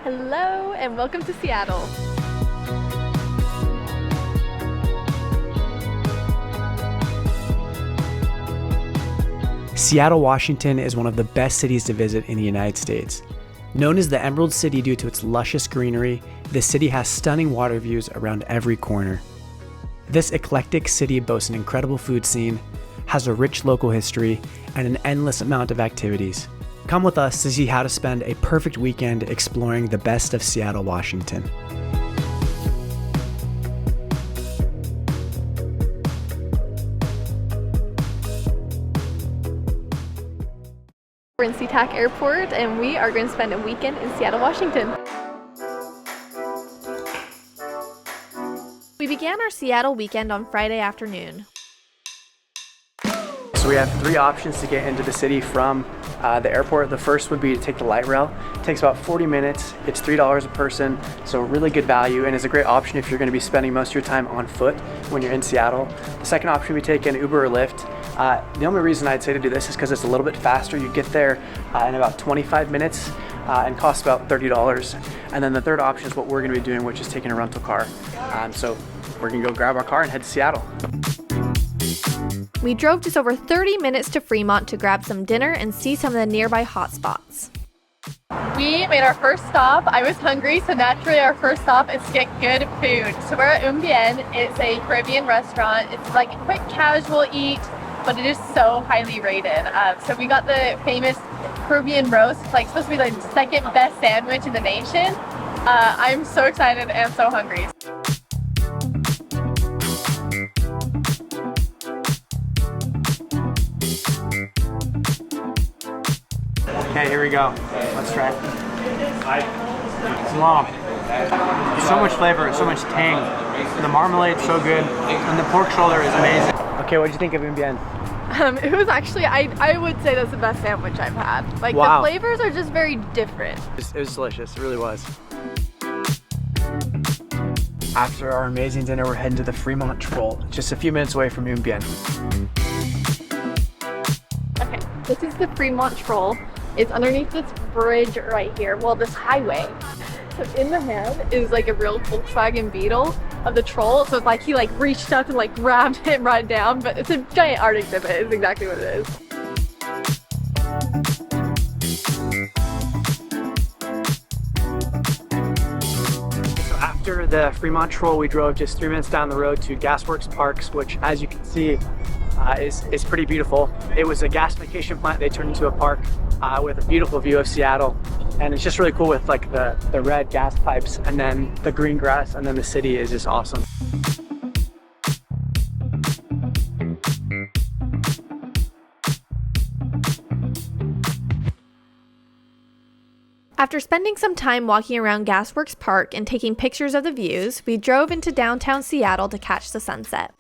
Hello and welcome to Seattle. Seattle, Washington is one of the best cities to visit in the United States. Known as the Emerald City due to its luscious greenery, the city has stunning water views around every corner. This eclectic city boasts an incredible food scene, has a rich local history, and an endless amount of activities. Come with us to see how to spend a perfect weekend exploring the best of Seattle, Washington. We're in SeaTac Airport and we are going to spend a weekend in Seattle, Washington. We began our Seattle weekend on Friday afternoon. So we have three options to get into the city from the airport. The first would be to take the light rail. It takes about 40 minutes. It's $3 a person, so really good value and is a great option if you're going to be spending most of your time on foot when you're in Seattle. The second option would be take an Uber or Lyft. The only reason I'd say to do this is because it's a little bit faster. You get there in about 25 minutes and costs about $30. And then the third option is what we're going to be doing, which is taking a rental car. So we're going to go grab our car and head to Seattle. We drove just over 30 minutes to Fremont to grab some dinner and see some of the nearby hotspots. We made our first stop. I was hungry, so naturally our first stop is to get good food. So we're at Bien. It's a Caribbean restaurant. It's like a quick casual eat, but it is so highly rated. So we got the famous Caribbean roast. It's like supposed to be the second best sandwich in the nation. I'm so excited and so hungry. Okay, here we go. Let's try it. It's long. So much flavor, so much tang. The marmalade's so good, and the pork shoulder is amazing. Okay, what did you think of Bien? It was actually, I would say that's the best sandwich I've had. Like, wow. The flavors are just very different. It was delicious, it really was. After our amazing dinner, we're heading to the Freemont Troll, just a few minutes away from Bien. Okay, this is the Freemont Troll. It's underneath this bridge right here, well, this highway. So in the hand is like a real Volkswagen Beetle of the troll. So it's like he like reached up and like grabbed it and brought it down, but it's a giant art exhibit, is exactly what it is. So after the Fremont Troll, we drove just 3 minutes down the road to Gasworks Parks, which as you can see is pretty beautiful. It was a gasification plant they turned into a park with a beautiful view of Seattle. And it's just really cool with like the red gas pipes and then the green grass and then the city is just awesome. After spending some time walking around Gasworks Park and taking pictures of the views, we drove into downtown Seattle to catch the sunset.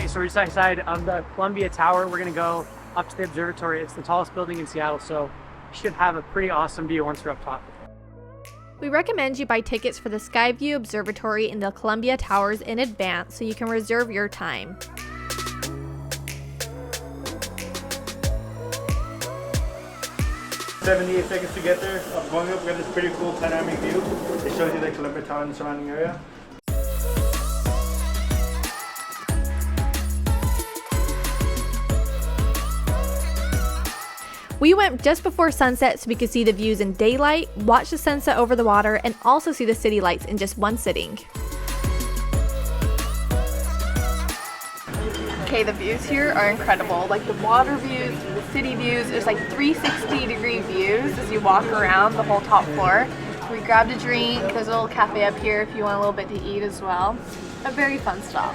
So we're just outside of the Colombia Tower. We're gonna go up to the observatory. It's the tallest building in Seattle, so we should have a pretty awesome view once we're up top. We recommend you buy tickets for the Skyview Observatory in the Colombia Towers in advance so you can reserve your time. "78 seconds to get there. Going up, we got this pretty cool panoramic view. It shows you the Colombia Tower and the surrounding area. We went just before sunset so we could see the views in daylight, watch the sunset over the water, and also see the city lights in just one sitting. Okay, the views here are incredible. Like the water views, the city views, there's like 360-degree views as you walk around the whole top floor. We grabbed a drink, there's a little cafe up here if you want a little bit to eat as well. A very fun stop.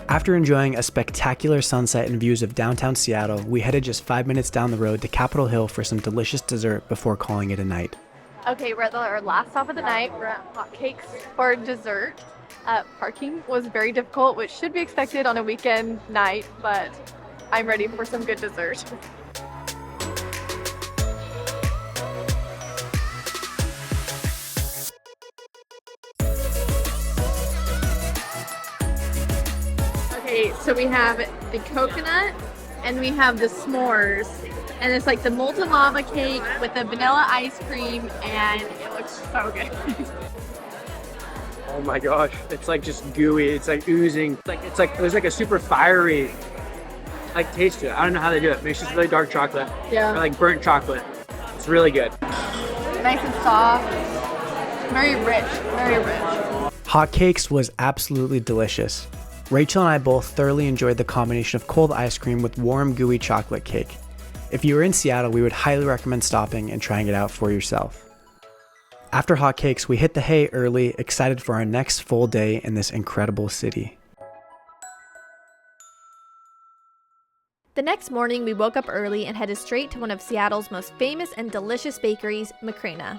After enjoying a spectacular sunset and views of downtown Seattle, we headed just 5 minutes down the road to Capitol Hill for some delicious dessert before calling it a night. Okay, we're at our last stop of the night. We're at hotcakes for dessert. Parking was very difficult, which should be expected on a weekend night, but I'm ready for some good dessert. So we have the coconut and we have the s'mores. And it's like the molten lava cake with the vanilla ice cream, and it looks so good. Oh my gosh, it's like just gooey. It's like oozing. There's like a super fiery like taste to it. I don't know how they do it. Maybe it's just really dark chocolate. Yeah. Or like burnt chocolate. It's really good. Nice and soft. Very rich. Very rich. Hotcakes was absolutely delicious. Rachel and I both thoroughly enjoyed the combination of cold ice cream with warm, gooey chocolate cake. If you were in Seattle, we would highly recommend stopping and trying it out for yourself. After hotcakes, we hit the hay early, excited for our next full day in this incredible city. The next morning, we woke up early and headed straight to one of Seattle's most famous and delicious bakeries, Macrina.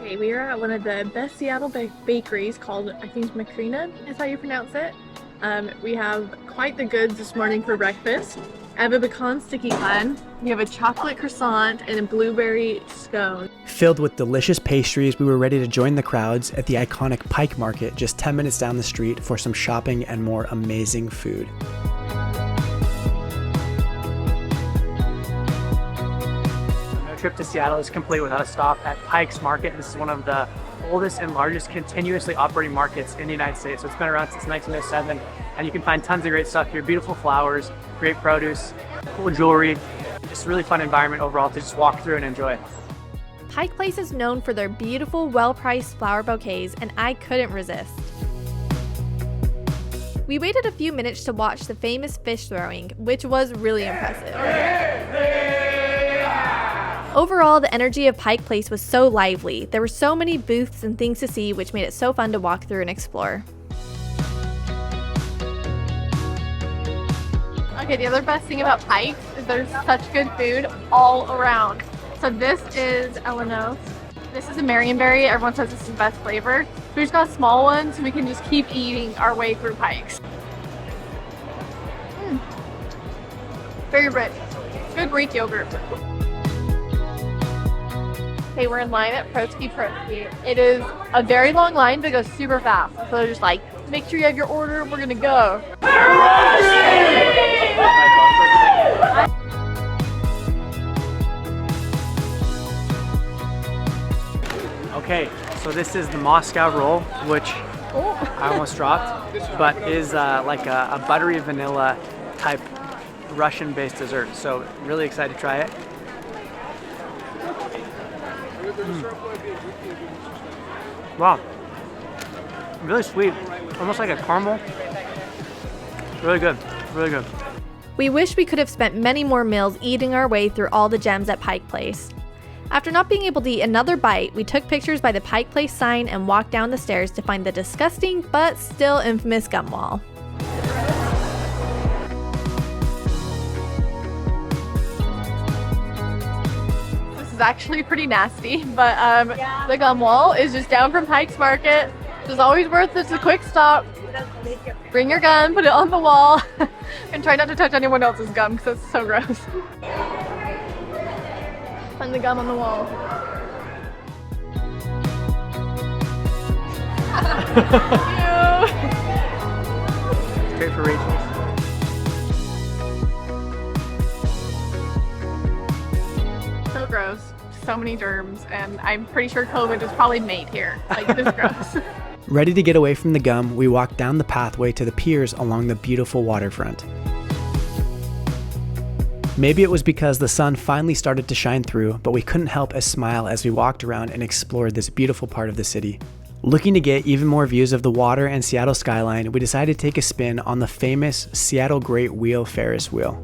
Okay, we are at one of the best Seattle bakeries called, I think, Macrina is how you pronounce it. We have quite the goods this morning for breakfast. I have a pecan sticky bun, we have a chocolate croissant, and a blueberry scone. Filled with delicious pastries, we were ready to join the crowds at the iconic Pike Market just 10 minutes down the street for some shopping and more amazing food. No trip to Seattle is complete without a stop at Pike's Market. This is one of the oldest and largest continuously operating markets in the United States. So it's been around since 1907, and you can find tons of great stuff here. Beautiful flowers, great produce, cool jewelry. Just a really fun environment overall to just walk through and enjoy. Pike Place is known for their beautiful, well-priced flower bouquets, and I couldn't resist. We waited a few minutes to watch the famous fish throwing, which was really impressive. Overall, the energy of Pike Place was so lively. There were so many booths and things to see, which made it so fun to walk through and explore. Okay, the other best thing about Pike is there's such good food all around. So this is Elenos. This is a Marionberry. Everyone says this is the best flavor. We just got small ones so we can just keep eating our way through Pikes. Very rich. Good Greek yogurt. Okay, we're in line at Protsky. It is a very long line, but it goes super fast. So they're just like, make sure you have your order, we're gonna go. Okay, so this is the Moscow roll, which I almost dropped, but is like a buttery vanilla type Russian-based dessert. So really excited to try it. Wow, really sweet, almost like a caramel. Really good, really good. We wish we could have spent many more meals eating our way through all the gems at Pike Place. After not being able to eat another bite, we took pictures by the Pike Place sign and walked down the stairs to find the disgusting but still infamous gum wall. This is actually pretty nasty, but the gum wall is just down from Pike's Market. It's always worth just a quick stop. Bring your gun, put it on the wall, and try not to touch anyone else's gum because it's so gross. Find the gum on the wall. It's great for Rachel. So gross. So many germs, and I'm pretty sure COVID was probably made here. Like, this is gross. Ready to get away from the gum, we walked down the pathway to the piers along the beautiful waterfront. Maybe it was because the sun finally started to shine through, but we couldn't help but smile as we walked around and explored this beautiful part of the city. Looking to get even more views of the water and Seattle skyline, we decided to take a spin on the famous Seattle Great Wheel Ferris wheel.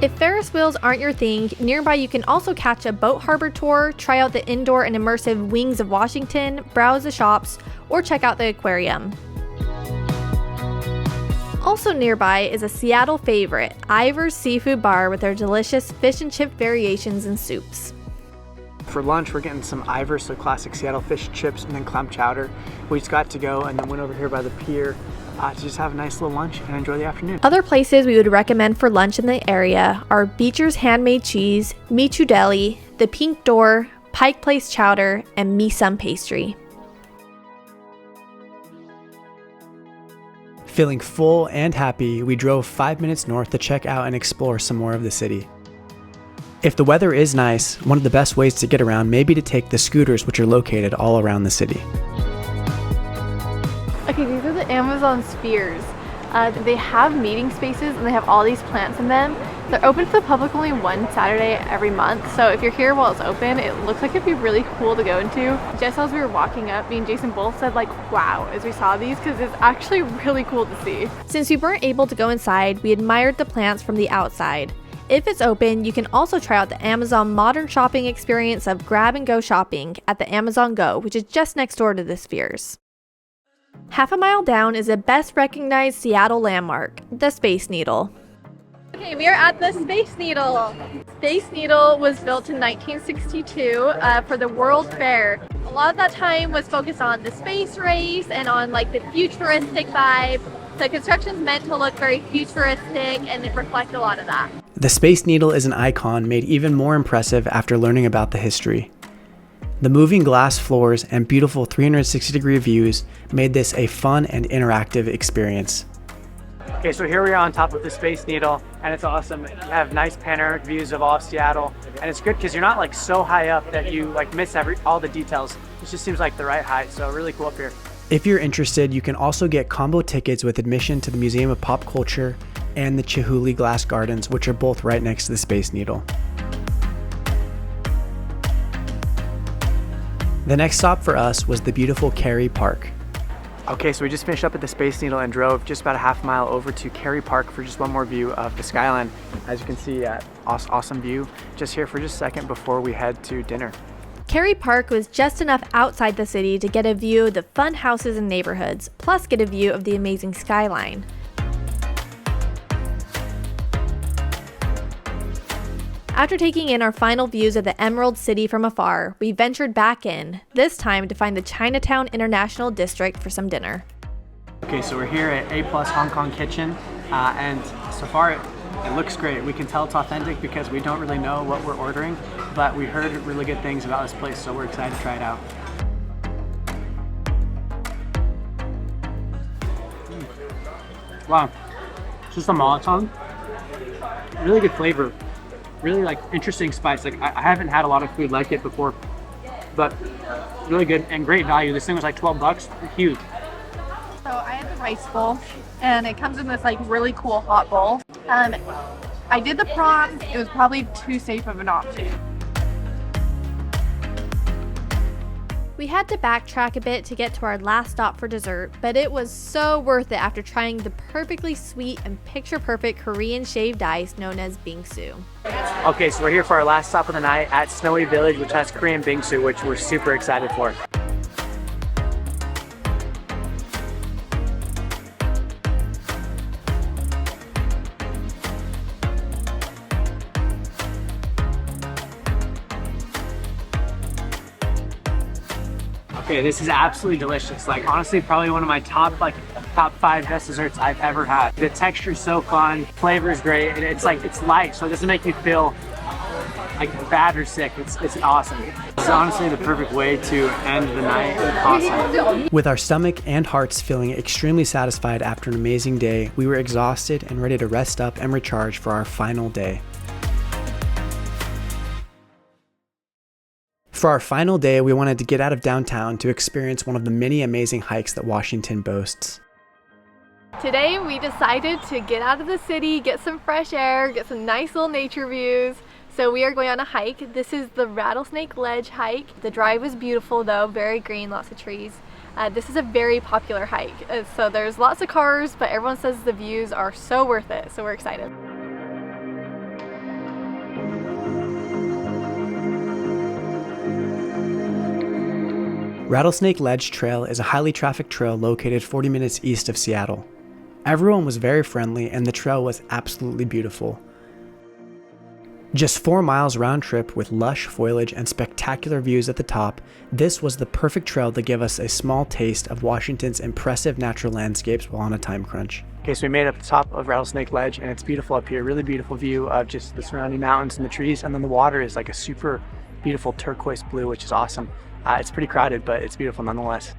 If Ferris wheels aren't your thing, nearby you can also catch a boat harbor tour, try out the indoor and immersive Wings of Washington, browse the shops, or check out the aquarium. Also nearby is a Seattle favorite, Ivars Seafood Bar, with their delicious fish and chip variations and soups. for lunch, we're getting some Ivars, so classic Seattle fish chips, and then clam chowder. We just got to go and then went over here by the pier to just have a nice little lunch and enjoy the afternoon. Other places we would recommend for lunch in the area are Beecher's Handmade Cheese, Michu Deli, The Pink Door, Pike Place Chowder, and Me Some Pastry. Feeling full and happy, we drove 5 minutes north to check out and explore some more of the city. If the weather is nice, one of the best ways to get around may be to take the scooters, which are located all around the city. Okay, these are the Amazon spheres. They have meeting spaces and they have all these plants in them. They're open to the public only one Saturday every month, so if you're here while it's open, it looks like it'd be really cool to go into. Just as we were walking up, me and Jason both said like, wow, as we saw these, because it's actually really cool to see. Since we weren't able to go inside, we admired the plants from the outside. If it's open, you can also try out the Amazon modern shopping experience of grab and go shopping at the Amazon Go, which is just next door to the spheres. Half a mile down is a best recognized Seattle landmark, the Space Needle. Okay, we are at the Space Needle. Space Needle was built in 1962 for the World Fair. A lot of that time was focused on the space race and on like the futuristic vibe. So construction's meant to look very futuristic and it reflects a lot of that. The Space Needle is an icon made even more impressive after learning about the history. The moving glass floors and beautiful 360-degree views made this a fun and interactive experience. Okay, so here we are on top of the Space Needle, and it's awesome. You have nice panoramic views of all of Seattle, and it's good because you're not like so high up that you like miss all the details. It just seems like the right height, so really cool up here. If you're interested, you can also get combo tickets with admission to the Museum of Pop Culture and the Chihuly Glass Gardens, which are both right next to the Space Needle. The next stop for us was the beautiful Kerry Park. Okay, so we just finished up at the Space Needle and drove just about a half mile over to Kerry Park for just one more view of the skyline. As you can see, awesome view. Just here for just a second before we head to dinner. Kerry Park was just enough outside the city to get a view of the fun houses and neighborhoods, plus get a view of the amazing skyline. After taking in our final views of the Emerald City from afar, we ventured back in, this time to find the Chinatown International District for some dinner. Okay, so we're here at A+ Hong Kong Kitchen, and so far it looks great. We can tell it's authentic because we don't really know what we're ordering, but we heard really good things about this place, so we're excited to try it out. Wow, it's just a molotong. Really good flavor. Really like interesting spice. Like I haven't had a lot of food like it before, but really good and great value. This thing was like 12 bucks, huge. So I had the rice bowl and it comes in this like really cool hot bowl. I did the prawns, it was probably too safe of an option. We had to backtrack a bit to get to our last stop for dessert, but it was so worth it after trying the perfectly sweet and picture-perfect Korean shaved ice known as Bingsu. Okay, so we're here for our last stop of the night at Snowy Village, which has Korean Bingsu, which we're super excited for. Okay, this is absolutely delicious. Like honestly, probably one of my top 5 best desserts I've ever had. The texture is so fun, flavor is great, and it's light, so it doesn't make you feel like bad or sick. It's awesome. It's honestly the perfect way to end the night. Awesome. With our stomach and hearts feeling extremely satisfied after an amazing day, we were exhausted and ready to rest up and recharge for our final day. For our final day, we wanted to get out of downtown to experience one of the many amazing hikes that Washington boasts. Today we decided to get out of the city, get some fresh air, get some nice little nature views. So we are going on a hike. This is the Rattlesnake Ledge hike. The drive was beautiful though, very green, lots of trees. This is a very popular hike. So there's lots of cars, but everyone says the views are so worth it. So we're excited. Rattlesnake Ledge Trail is a highly trafficked trail located 40 minutes east of Seattle. Everyone was very friendly and the trail was absolutely beautiful. Just 4 miles round trip with lush foliage and spectacular views at the top, this was the perfect trail to give us a small taste of Washington's impressive natural landscapes while on a time crunch. Okay, so we made it up the top of Rattlesnake Ledge, and it's beautiful up here. Really beautiful view of just the surrounding mountains and the trees, and then the water is like a super beautiful turquoise blue, which is awesome. It's pretty crowded, but it's beautiful nonetheless.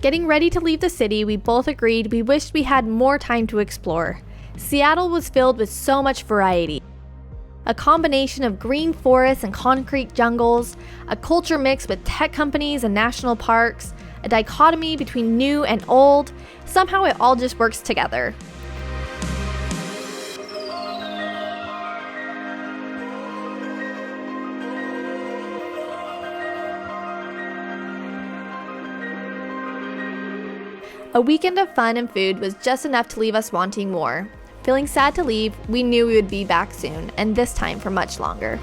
Getting ready to leave the city, we both agreed we wished we had more time to explore. Seattle was filled with so much variety. A combination of green forests and concrete jungles, a culture mix with tech companies and national parks, a dichotomy between new and old. Somehow it all just works together. A weekend of fun and food was just enough to leave us wanting more. Feeling sad to leave, we knew we would be back soon, and this time for much longer.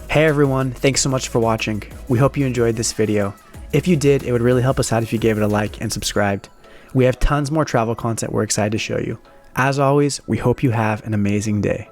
Hey everyone, thanks so much for watching. We hope you enjoyed this video. If you did, it would really help us out if you gave it a like and subscribed. We have tons more travel content we're excited to show you. As always, we hope you have an amazing day.